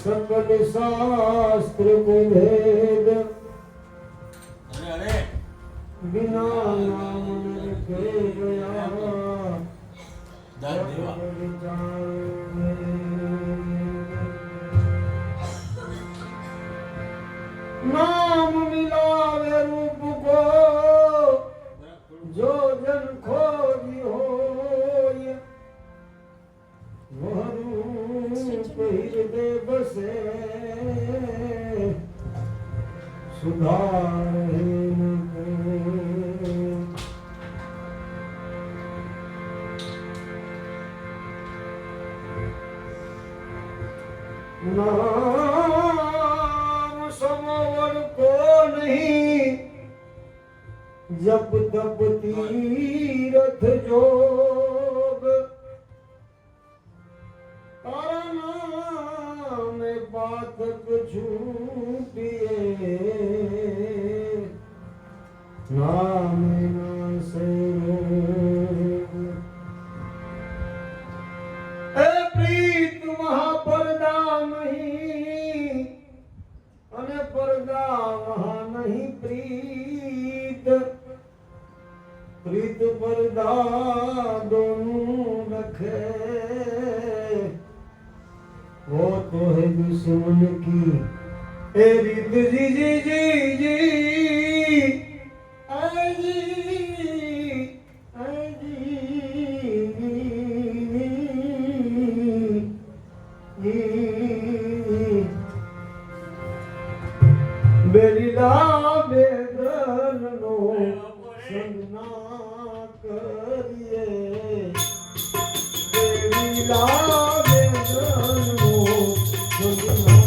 सकल शास्त्र को भेद बिना नाम के गया नाम मिलावे रूप को जो जन खोजी हो वह रूप हृदय बसे सुधार नाम समवर को नहीं जब तब तीरथ जोग तारा नाम बातक छूटिए नाम न से प्रीत महापर्दा नहीं अने पर्दा वहाँ नहीं प्रीत प्रीत पर्दा दोनों रखे वो तो है दुश्मन की ए रीत जी जी जी जी आई जी आई जी बेरीला बेदन नो संगना करिए बेरीला बेदन नो संगना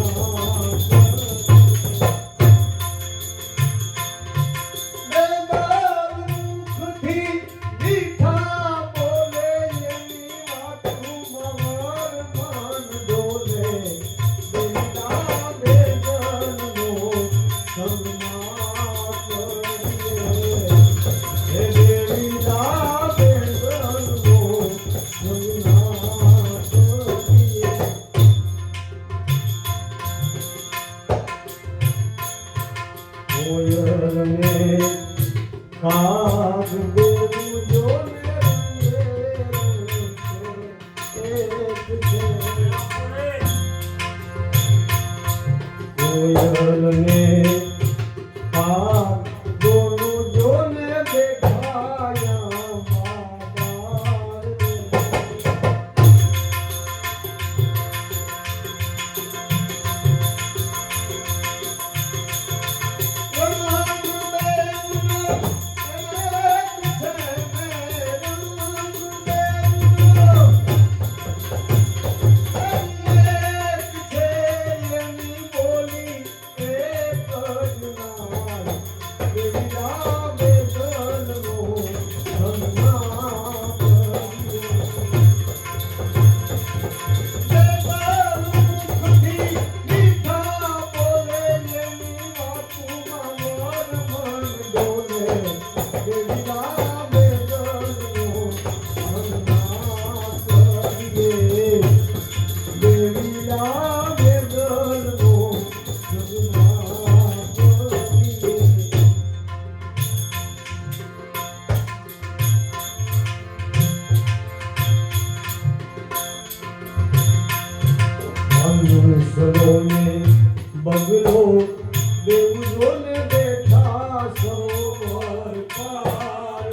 बगलो बेउजो ने बैठा सरोवर पार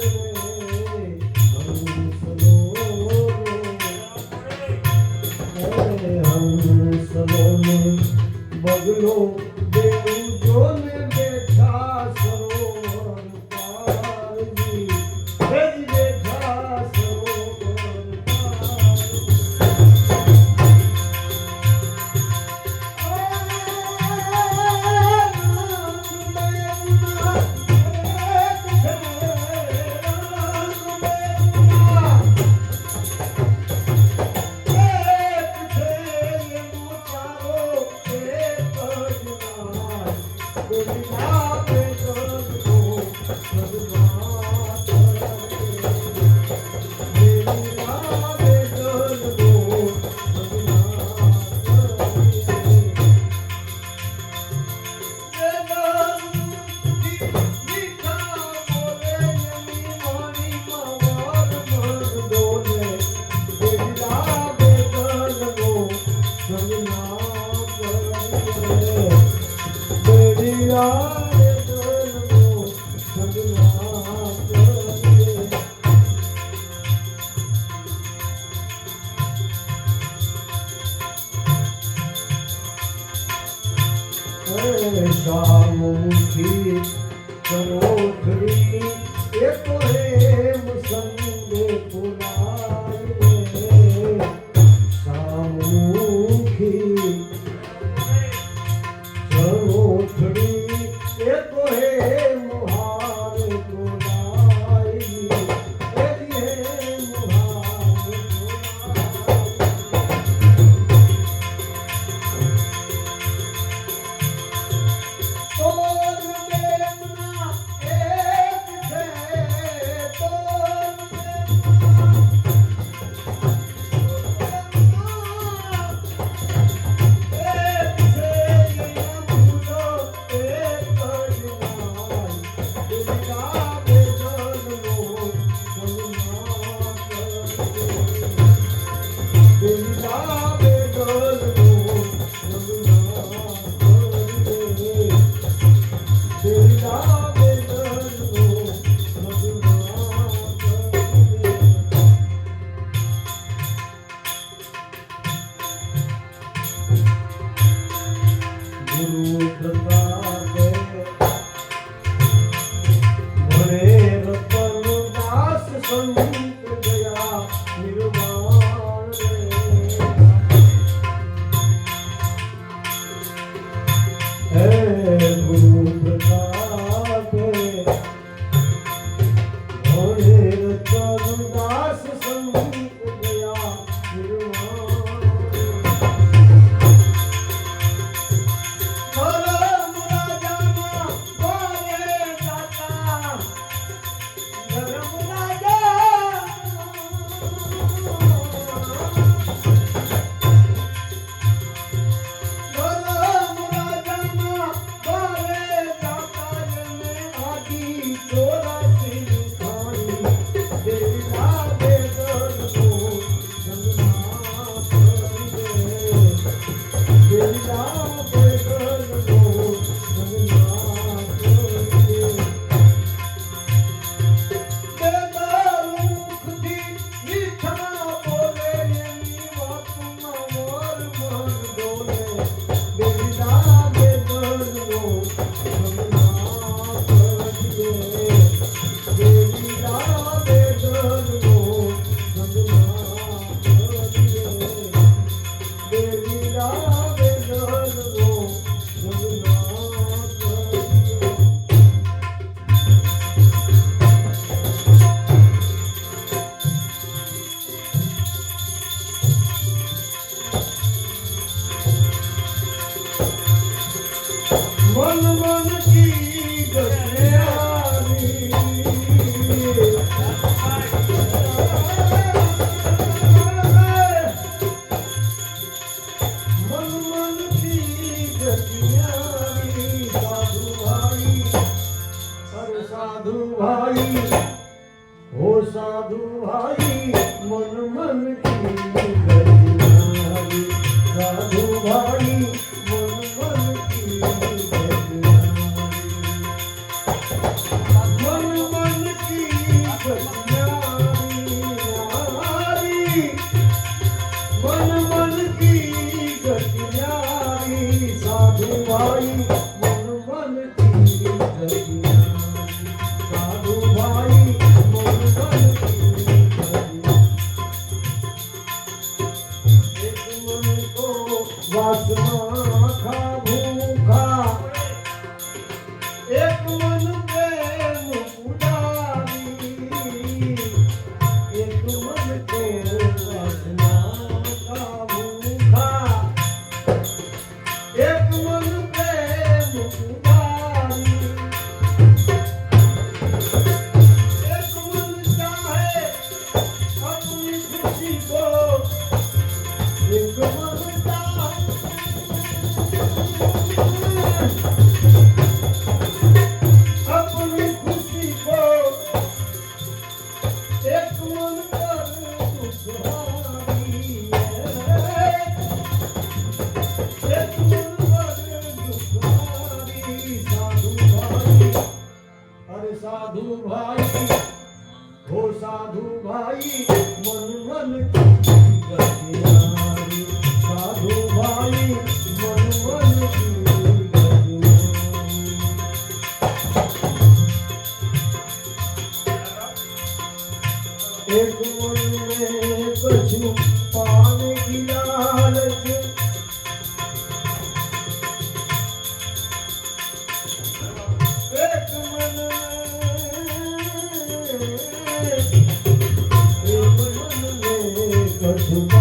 में बगलो बेउजो ने बैठा सरोवर पार जी बैठा सरोवर पार सामुखी करोठड़ी एक प्रेम संग पुराए सामुखी करोठड़ी एक मुहार पुराई मुहार पुराई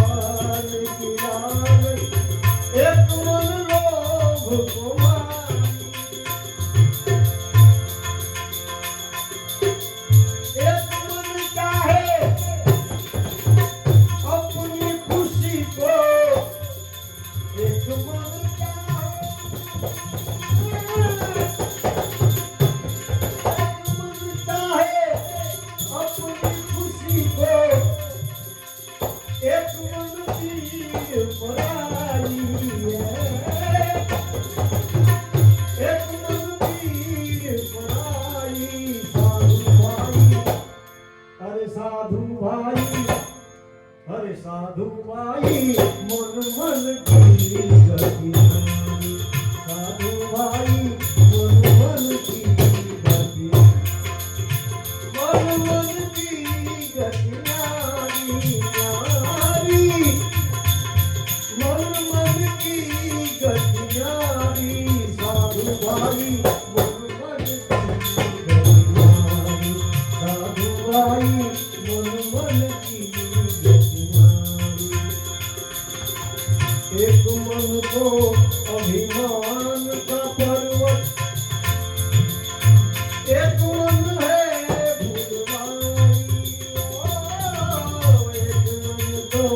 भगवान की लाल एक मन लोभ को मारी एक मन चाहे अपनी खुशी को एक मन चाहे अपनी खुशी को एक मन की पराई है एक मन की पराई साधु भाई अरे साधु भाई मन मन की गति साधु भाई मन मन की गति मन मन की गति नारी नारी मन मन की गति नारी साधु भाई मन मन की गति नारी साधु भाई मन मन की गति नारी एक मन को अभिमान का पर्वत एक मन है भूलवाई एक मन को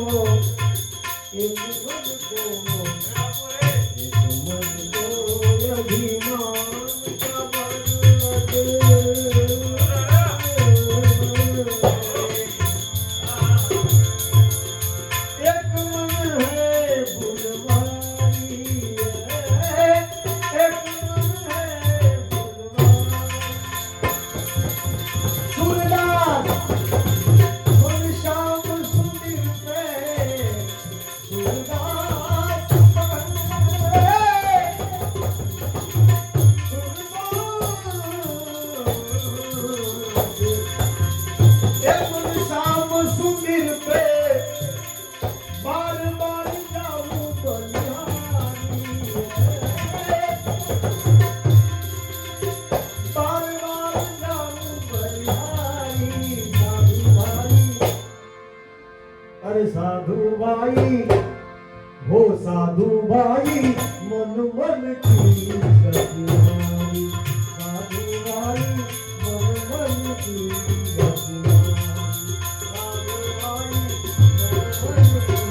एक मन को अभिमान का पर्वत एक मन है भूलवाई एक मन है भूलवाई सूरदास मन श्याम सुंदर पे सूरदास एक मन श्याम सुंदर पे बार बार जाऊं बलिहारी बार बार जाऊं बलिहारी साधु भाई अरे साधु भाई हो साधु भाई मन मन की गति नारी साधु भाई मन मन की गति नारी साधु भाई मन मन की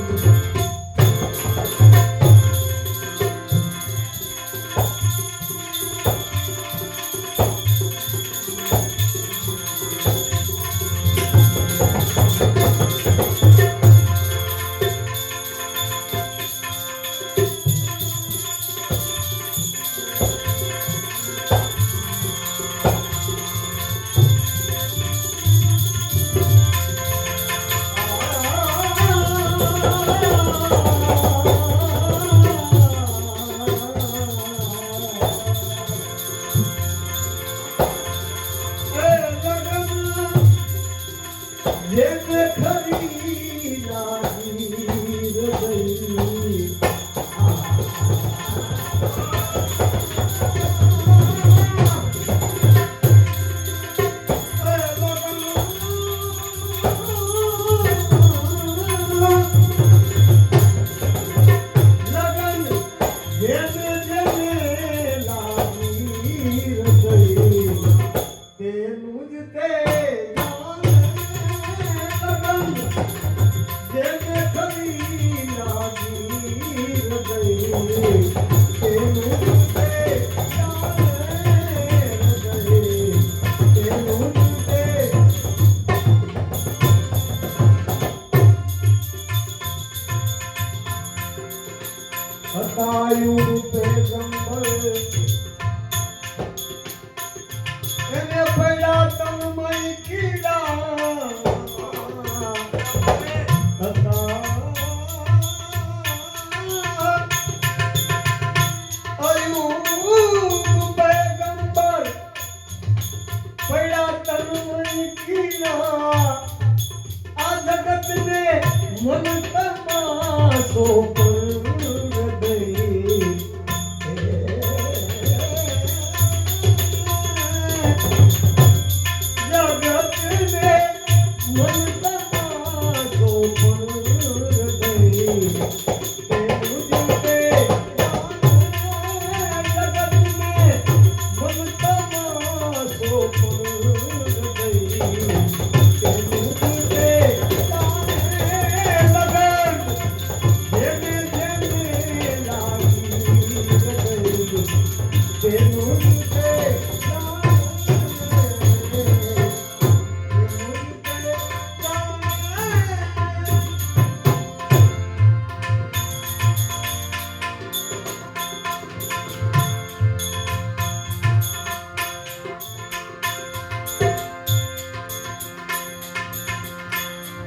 हतायु पैगंबर એને પડ્યા તન્મય કીડા અયુબ પૈગંબર પડ્યા તન્મય કીડા આ જગતને મન તમાસો जगत में मन तमाशो पर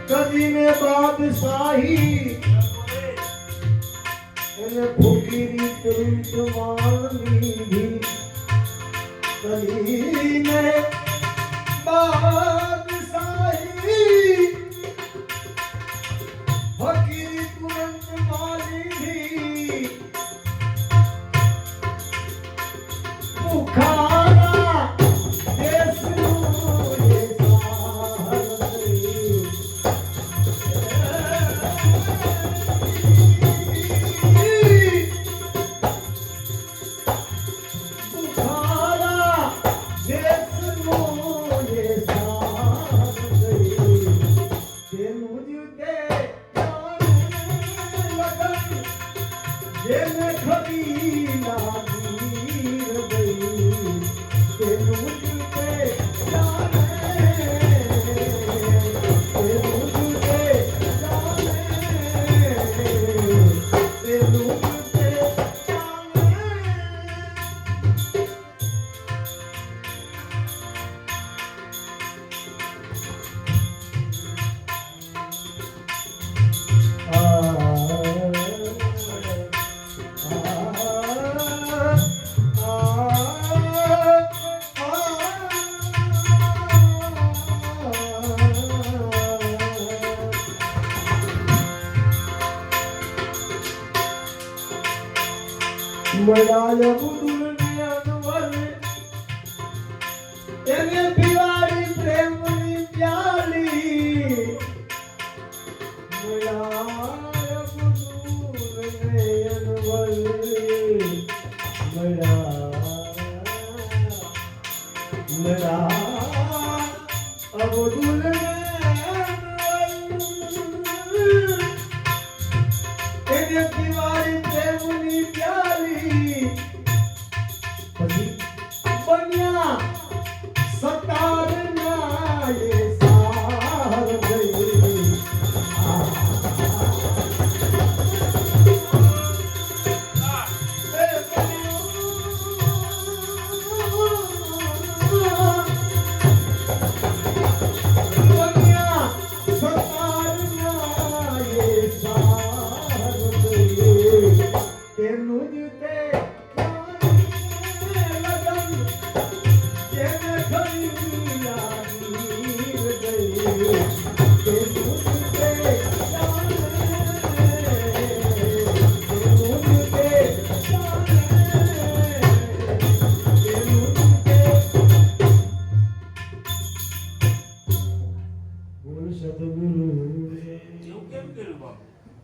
कदी ने बादशाही એને ફૂકીરી તરુંત માલની भी कदी ने बादशाही फकीरी तुरंत माली भी बुखारा देशनो ये साहरी મળાય બુદુલની અનવર એને પીવાડી પ્રેમની પ્યાલી મળાય બુદુલને અનવર મળા અબુદુલને